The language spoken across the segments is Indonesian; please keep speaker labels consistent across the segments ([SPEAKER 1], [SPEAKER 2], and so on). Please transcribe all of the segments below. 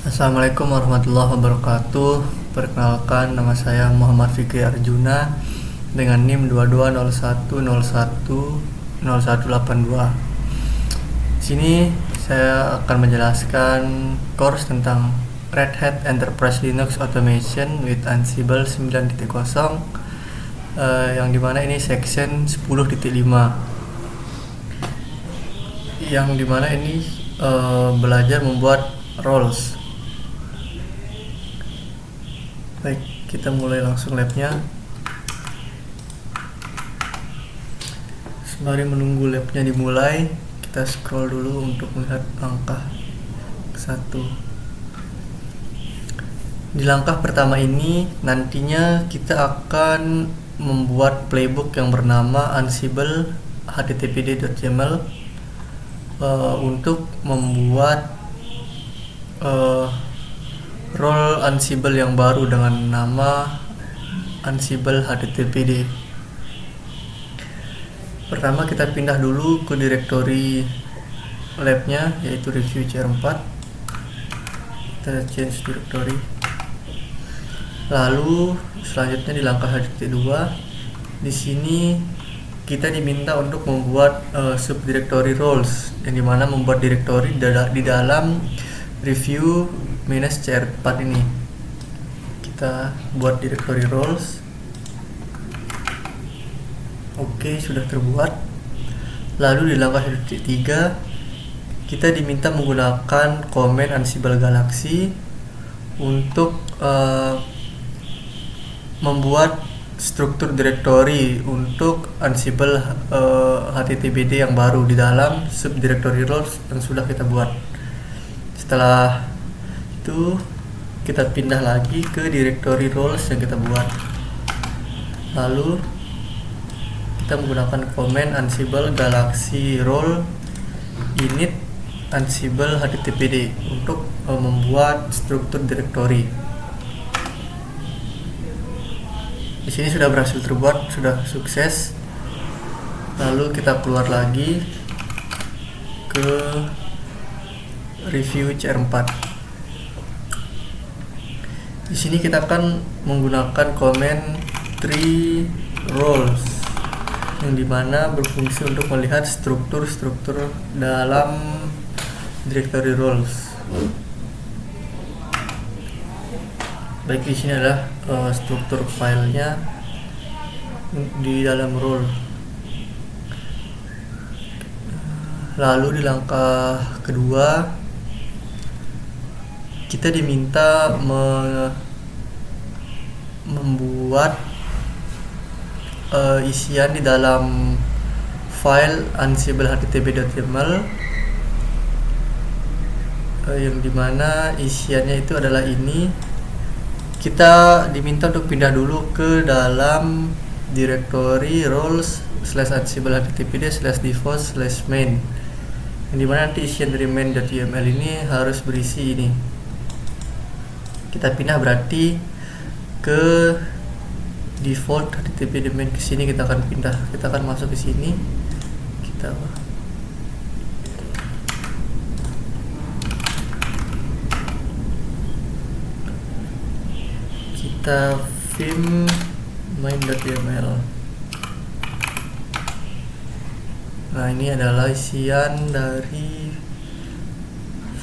[SPEAKER 1] Assalamualaikum warahmatullahi wabarakatuh. Perkenalkan, nama saya Muhammad Fikri Arjuna dengan NIM 2201010182. Sini saya akan menjelaskan course tentang Red Hat Enterprise Linux Automation with Ansible 9.0, yang dimana ini section 10.5, yang dimana ini belajar membuat roles. Baik, kita mulai langsung labnya. Sembari menunggu labnya dimulai, kita scroll dulu untuk melihat langkah 1. Di langkah pertama ini nantinya kita akan membuat playbook yang bernama Ansible httpd.yaml untuk membuat role Ansible yang baru dengan nama Ansible httpd. Pertama kita pindah dulu ke direktori labnya, yaitu review CR4. Kita change directory. Lalu selanjutnya di langkah 2, di sini kita diminta untuk membuat subdirectory roles, yang dimana membuat direktori di dalam review minus CR4 ini. Kita buat directory roles. Oke, sudah terbuat. Lalu di langkah 3 kita diminta menggunakan command Ansible Galaxy untuk membuat struktur directory untuk Ansible httpd yang baru di dalam subdirectory roles yang sudah kita buat. Setelah itu kita pindah lagi ke directory roles yang kita buat. Lalu kita menggunakan command Ansible Galaxy role init Ansible httpd untuk membuat struktur directory. Di sini sudah berhasil terbuat, sudah sukses. Lalu kita keluar lagi ke review CR4. Di sini kita akan menggunakan command tree roles, yang dimana berfungsi untuk melihat struktur-struktur dalam directory roles. Baik, di sini adalah struktur filenya di dalam role. Lalu di langkah kedua kita diminta membuat isian di dalam file ansible http.yaml, yang dimana isiannya itu adalah ini. Kita diminta untuk pindah dulu ke dalam directory roles /ansible httpd/default/main, yang dimana nanti isian dari main.yml ini harus berisi ini. Kita pindah berarti ke default httpd main. Ke sini kita akan pindah, kita akan masuk ke sini. Kita vim main.yml. Nah, ini adalah isian dari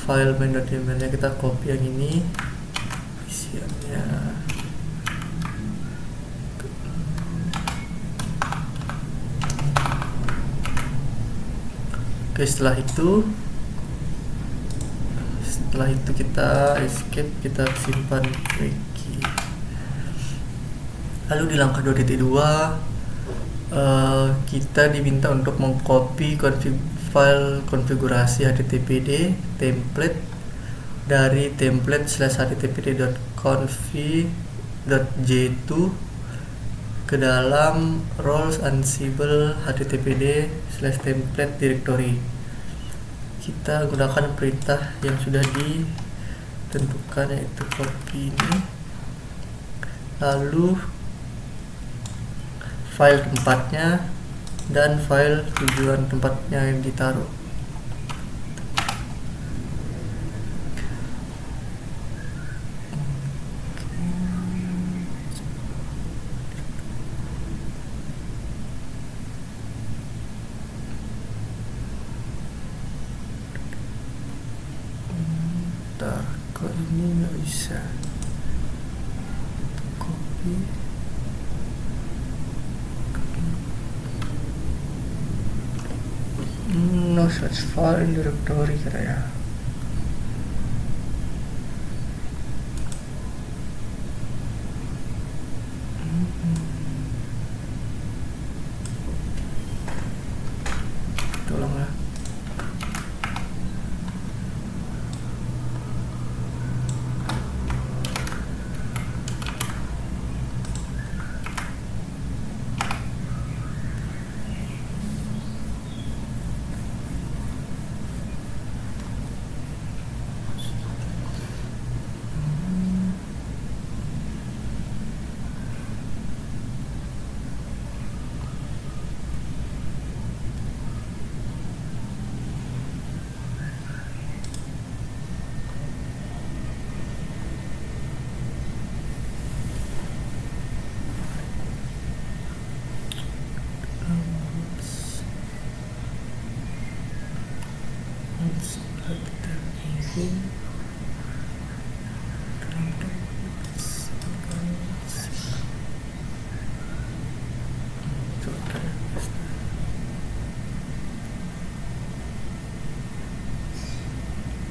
[SPEAKER 1] file main.yml nya. Kita copy yang ini isiannya. Oke, setelah itu kita escape, kita simpan wiki. Lalu di langkah 2.2 kita diminta untuk mengcopy file konfigurasi httpd template dari template /httpd.conf.j2 ke dalam roles ansible httpd/template directory. Kita gunakan perintah yang sudah ditentukan, yaitu copy ini. Lalu file tempatnya dan file tujuan tempatnya yang ditaruh. Bentar, kok ini nggak bisa copy. No such file in directory katanya. Tolonglah.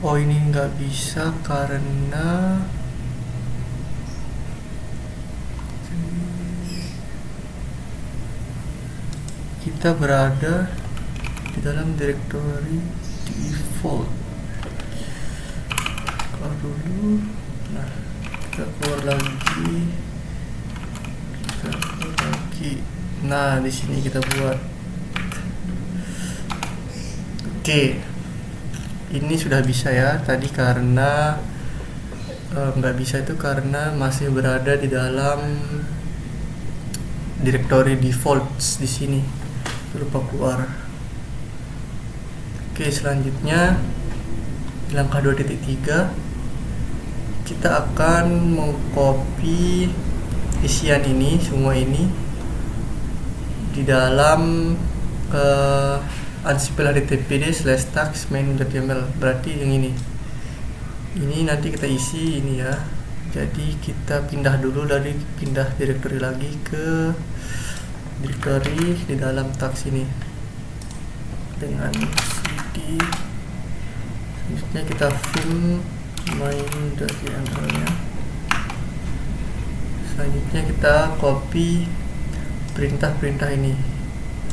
[SPEAKER 1] Oh, ini nggak bisa karena kita berada di dalam directory default. Keluar dulu. Nah, kita keluar lagi. Nah, di sini kita buat. Oke. Ini sudah bisa ya. Tadi karena nggak bisa itu karena masih berada di dalam directory defaults di sini. Lupa keluar. Oke, selanjutnya di langkah 2.3 kita akan mengcopy isian ini, semua ini di dalam Ansible httpd/tags main.yml. Berarti yang ini nanti kita isi ini ya. Jadi kita pindah dulu dari directory lagi ke directory di dalam tags ini dengan cd. Selanjutnya kita vim main.yml nya. Selanjutnya kita copy perintah-perintah ini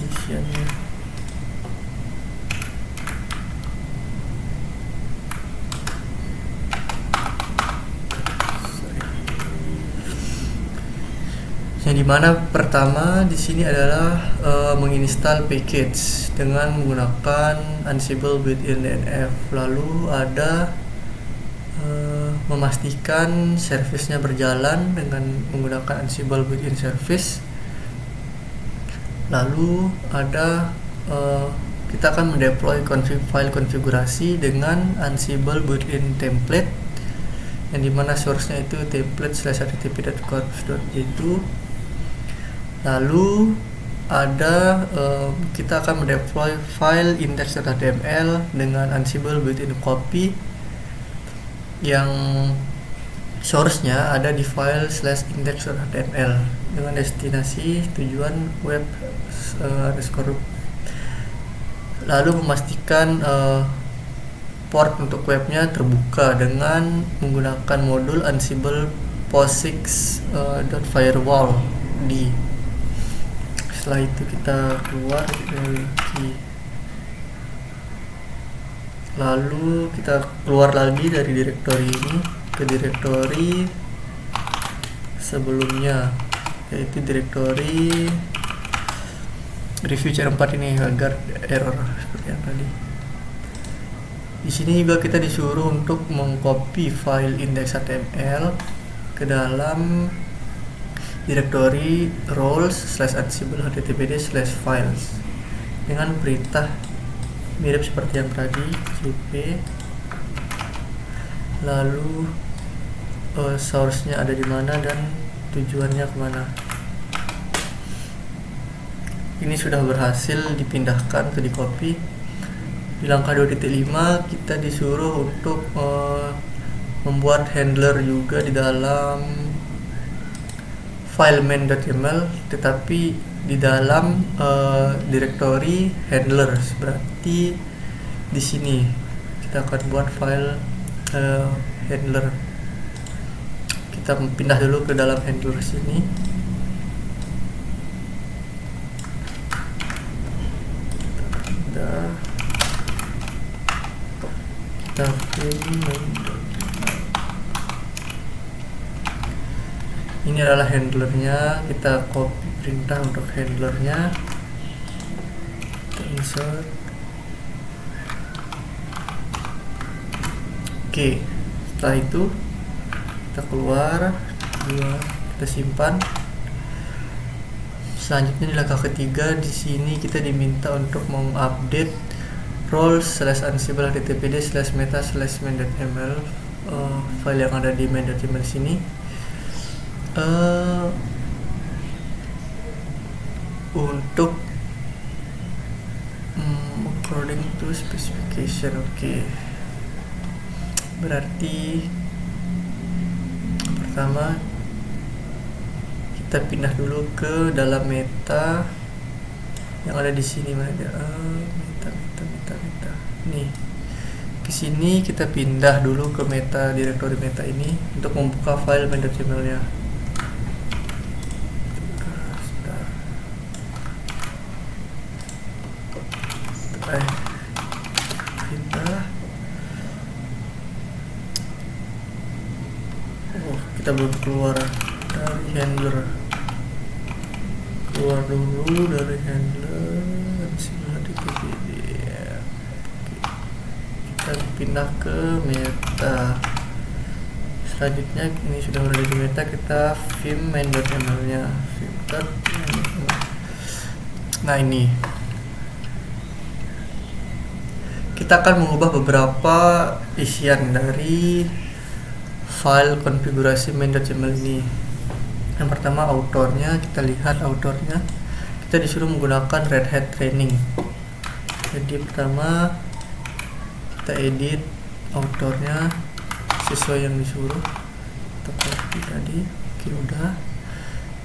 [SPEAKER 1] isiannya. Yang dimana pertama di sini adalah menginstal package dengan menggunakan Ansible built-in DNF. Lalu ada memastikan service-nya berjalan dengan menggunakan Ansible built-in service. Lalu ada kita akan mendeploy file konfigurasi dengan Ansible built-in template, yang dimana source-nya itu template/http.conf.j2. Lalu ada kita akan mendeploy file index.html dengan Ansible built-in copy yang source-nya ada di file /index.html dengan destinasi tujuan web _ lalu memastikan port untuk webnya terbuka dengan menggunakan modul Ansible POSIX.firewall di. Setelah itu kita keluar lagi, lalu kita keluar lagi dari directory ini ke directory sebelumnya, yaitu directory review CR4 ini agar error seperti yang tadi. Di sini juga kita disuruh untuk mengcopy file index.html ke dalam directory roles/ansible httpd/files dengan perintah mirip seperti yang tadi, cp, lalu source-nya ada di mana dan tujuannya kemana. Ini sudah berhasil dipindahkan ke di copy. Di langkah 2.5 kita disuruh untuk membuat handler juga di dalam file main.yml, tetapi di dalam direktori handlers. Berarti di sini kita akan buat file handler. Kita pindah dulu ke dalam handler sini. Kita ini adalah handlernya. Kita copy perintah untuk handlernya, kita insert. Oke, setelah itu kita keluar, kita simpan. Selanjutnya di langkah ketiga, di sini kita diminta untuk mengupdate roles/ansible httpd/meta/main.yml, file yang ada di main.yml sini. Untuk according to specification. Oke. Berarti pertama kita pindah dulu ke dalam meta yang ada di sini. Mana dia? Meta. Nih. Ke sini kita pindah dulu ke meta, direktori meta ini untuk membuka file main.yml-nya. Kita belum keluar dari handler. Keluar dulu dari handler. Kita pindah ke meta. Selanjutnya ini sudah berada di meta, kita vim main.yml-nya. Nah, ini kita akan mengubah beberapa isian dari file konfigurasi main.yml ini. Yang pertama, autornya. Kita lihat autornya, kita disuruh menggunakan Red Hat Training. Jadi pertama kita edit autornya sesuai yang disuruh. Kita copy tadi. Oke, udah.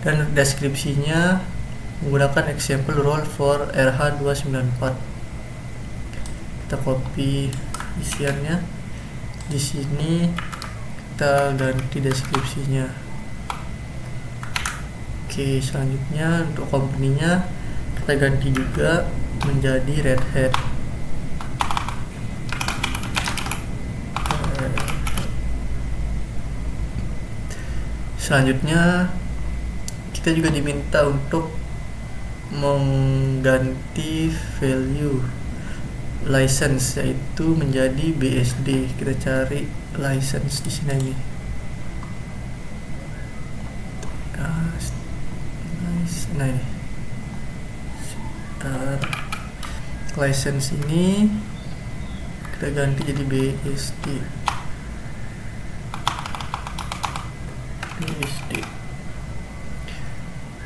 [SPEAKER 1] Dan deskripsinya menggunakan example role for RH294. Kita copy isiannya. Di sini kita ganti deskripsinya. Oke, selanjutnya untuk company-nya kita ganti juga menjadi Red Hat. Selanjutnya kita juga diminta untuk mengganti value license, yaitu menjadi BSD. Kita cari license di sini nih. Nah, ini license ini kita ganti jadi BSD.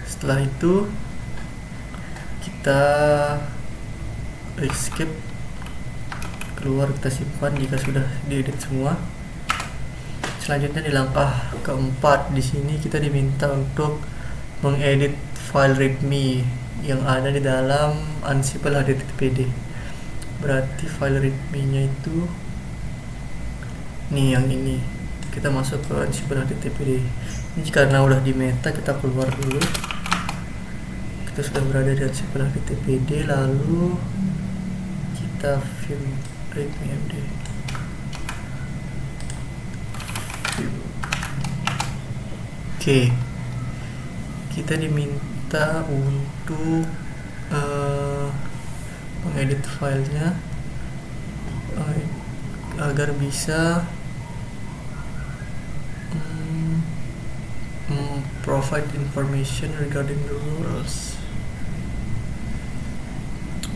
[SPEAKER 1] Setelah itu kita escape, keluar, kita simpan jika sudah diedit semua. Selanjutnya di langkah keempat, di sini kita diminta untuk mengedit file readme yang ada di dalam Ansible httpd. Berarti file readme-nya itu nih, yang ini. Kita masuk ke Ansible httpd. Ini karena udah di meta, kita keluar dulu. Kita sudah berada di Ansible httpd, lalu kita vim readme.md. Oke, kita diminta untuk mengedit filenya agar bisa provide information regarding the rules.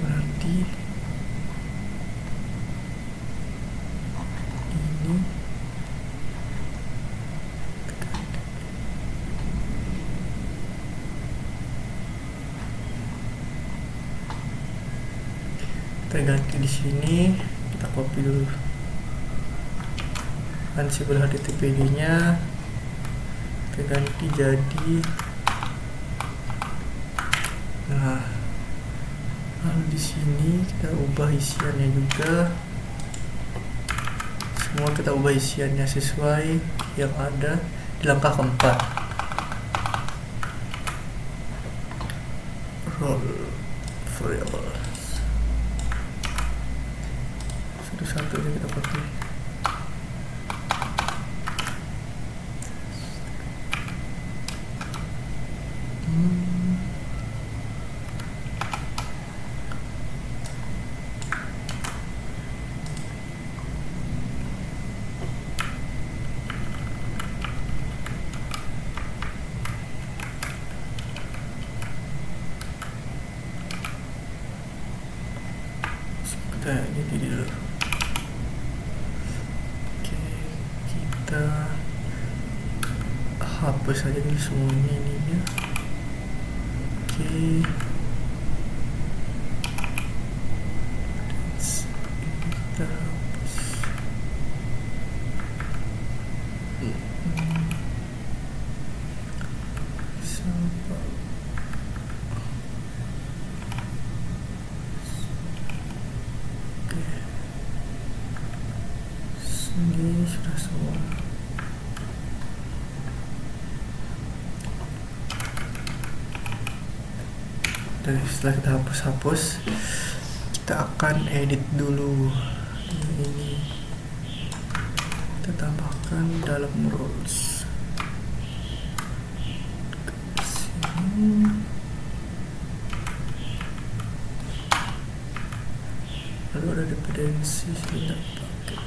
[SPEAKER 1] Berarti ini kita ganti di sini, kita copy dulu. Ansible HTTPD-nya kita ganti jadi, nah lalu di sini kita ubah isiannya juga, semua kita ubah isiannya sesuai yang ada di langkah keempat. Role variable satu-satu aja kita pakai. Kita jadi dulu. Oke, kita hapus aja dulu semuanya ininya. Oke, kita hapus. Ini sudah semua. Dan setelah kita hapus, kita akan edit dulu ini. Kita tambahkan dalam roles. Sini. Lalu ada dependensi tidak pakai.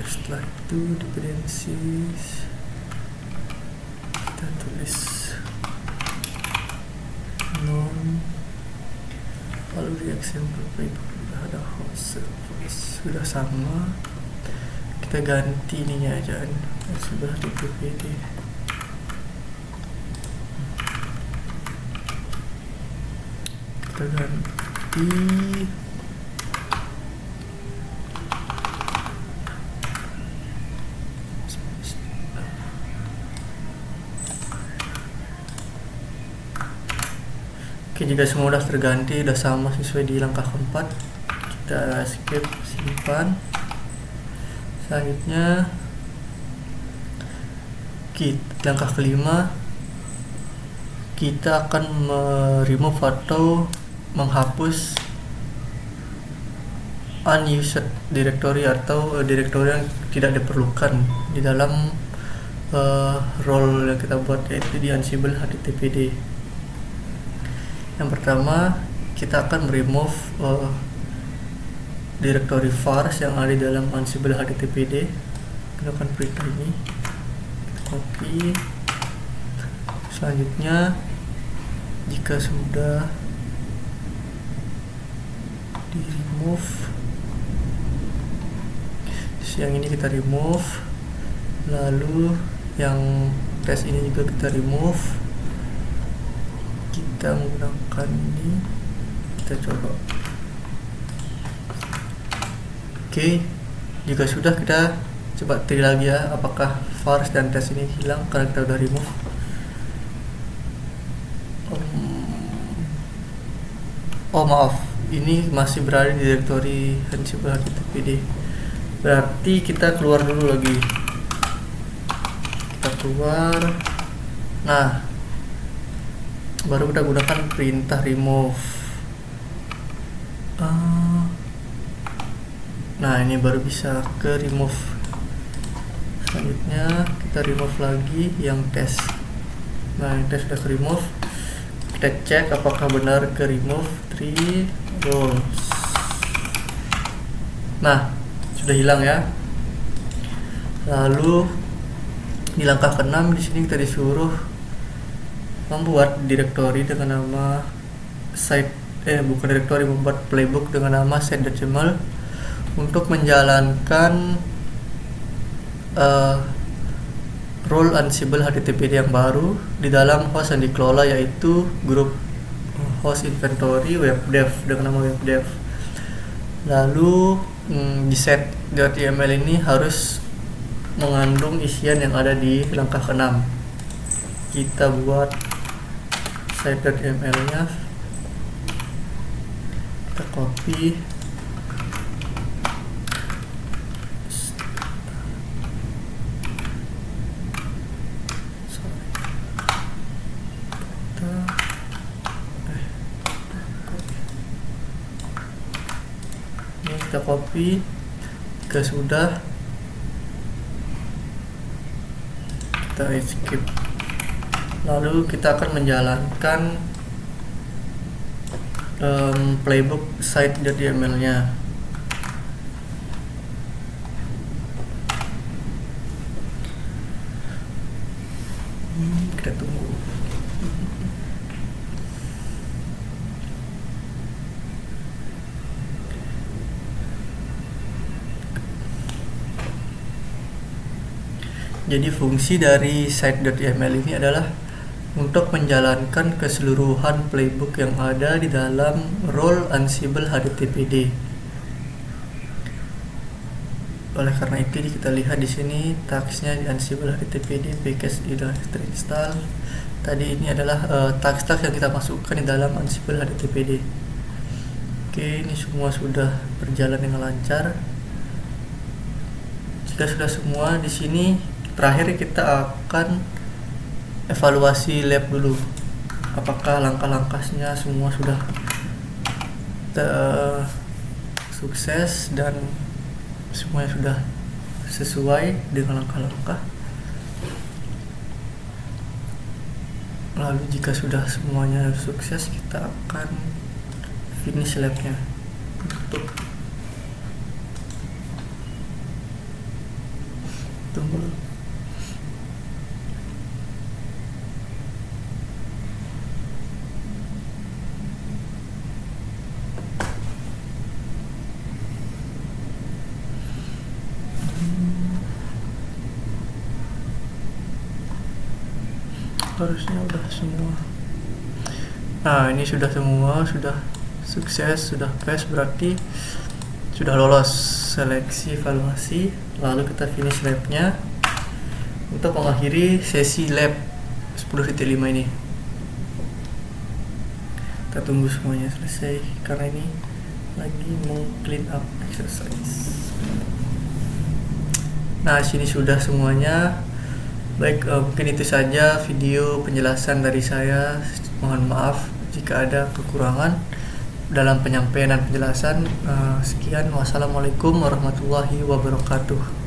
[SPEAKER 1] Setelah itu dependensi kita tulis non, lalu di example playbook sudah ada host service, sudah sama, kita ganti ininya aja sebelah HTTPD. Kita ganti Oke, jika semua sudah terganti, sudah sama sesuai di langkah keempat, kita skip, simpan. Selanjutnya langkah kelima, kita akan remove atau menghapus unused directory atau directory yang tidak diperlukan di dalam role yang kita buat, yaitu di Ansible HTTPD. Yang pertama, kita akan remove directory vars yang ada di dalam Ansible HTTPD. Kita akan perintah ini, kita copy. Selanjutnya, jika sudah di remove, yang ini kita remove, lalu yang tes ini juga kita remove. Kita menggunakan ini, kita coba. Oke, jika sudah, kita coba try lagi ya, apakah vars dan tes ini hilang karena kita udah remove. Oh maaf, ini masih berada di directory Ansible HTTPD. Berarti kita keluar dulu lagi. Kita keluar. Nah, baru kita gunakan perintah remove. Nah, ini baru bisa ke remove. Selanjutnya kita remove lagi yang tes. Nah, yang tes sudah ke remove. Kita cek apakah benar ke remove 3 roles. Nah, sudah hilang ya. Lalu di langkah ke-6 di sini kita disuruh membuat directory dengan nama membuat playbook dengan nama set.yml untuk menjalankan role Ansible HTTPD yang baru di dalam host yang dikelola, yaitu grup host inventory webdev dengan nama webdev. Lalu di set.yml ini harus mengandung isian yang ada di langkah ke-6. Kita buat set.yml nya, kita copy, kita copy. Jika sudah, kita skip. Lalu kita akan menjalankan playbook site.yml nya. Kita tunggu. Jadi fungsi dari site.yml ini adalah untuk menjalankan keseluruhan playbook yang ada di dalam role Ansible HTTPD. Oleh karena itu kita lihat di sini tagsnya di Ansible HTTPD package sudah terinstall. Tadi ini adalah tags-tags yang kita masukkan di dalam Ansible HTTPD. Oke, ini semua sudah berjalan dengan lancar. Jika sudah semua, di sini terakhir kita akan evaluasi lab dulu. Apakah langkah-langkahnya semua sudah sukses dan semuanya sudah sesuai dengan langkah-langkah. Lalu jika sudah semuanya sukses, kita akan finish labnya. Tunggu. Harusnya udah semua. Nah, ini sudah semua, sudah sukses, sudah pass, berarti sudah lolos seleksi evaluasi. Lalu kita finish labnya untuk mengakhiri sesi lab 10.5 ini. Kita tunggu semuanya selesai karena ini lagi mau clean up exercise. Nah, sini sudah semuanya. Baik, mungkin itu saja video penjelasan dari saya. Mohon maaf jika ada kekurangan dalam penyampaian dan penjelasan. Sekian, wassalamualaikum warahmatullahi wabarakatuh.